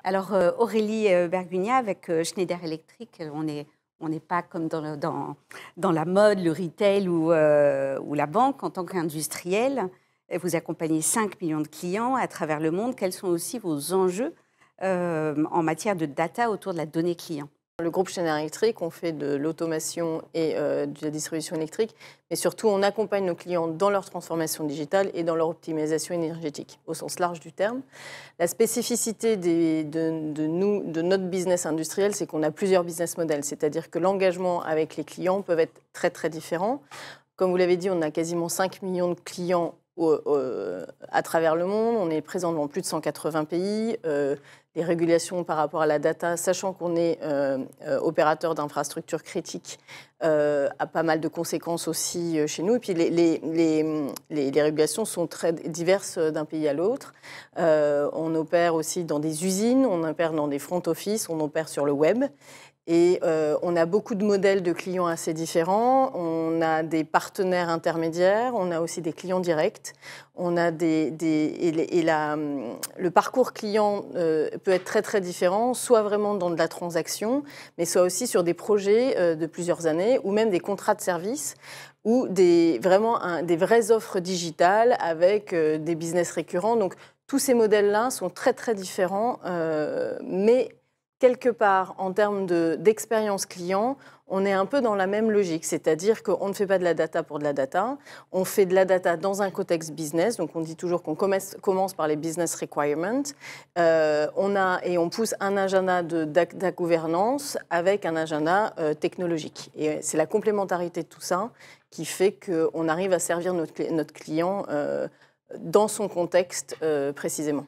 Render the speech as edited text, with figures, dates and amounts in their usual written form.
Alors Aurélie Bergugna, avec Schneider Electric, on n'est pas comme dans la mode, le retail ou la banque. En tant qu'industriel, vous accompagnez 5 millions de clients à travers le monde. Quels sont aussi vos enjeux en matière de data autour de la donnée client? Le groupe Schneider Electric, on fait de l'automation et de la distribution électrique, mais surtout on accompagne nos clients dans leur transformation digitale et dans leur optimisation énergétique, au sens large du terme. La spécificité de notre business industriel, c'est qu'on a plusieurs business models, c'est-à-dire que l'engagement avec les clients peut être très très différent. Comme vous l'avez dit, on a quasiment 5 millions de clients à travers le monde. On est présent dans plus de 180 pays. Les régulations par rapport à la data, sachant qu'on est opérateur d'infrastructures critiques, a pas mal de conséquences aussi chez nous. Et puis les régulations sont très diverses d'un pays à l'autre. On opère aussi dans des usines, on opère dans des front office, on opère sur le web. Et on a beaucoup de modèles de clients assez différents. On a des partenaires intermédiaires, on a aussi des clients directs. On a le parcours client peut être très très différent, soit vraiment dans de la transaction, mais soit aussi sur des projets de plusieurs années, ou même des contrats de service, ou des vraies offres digitales avec des business récurrents. Donc tous ces modèles-là sont très très différents, mais quelque part, en termes d'expérience client, on est un peu dans la même logique, c'est-à-dire qu'on ne fait pas de la data pour de la data, on fait de la data dans un contexte business, donc on dit toujours qu'on commence par les business requirements, on pousse un agenda de gouvernance avec un agenda technologique. Et c'est la complémentarité de tout ça qui fait qu'on arrive à servir notre client dans son contexte précisément.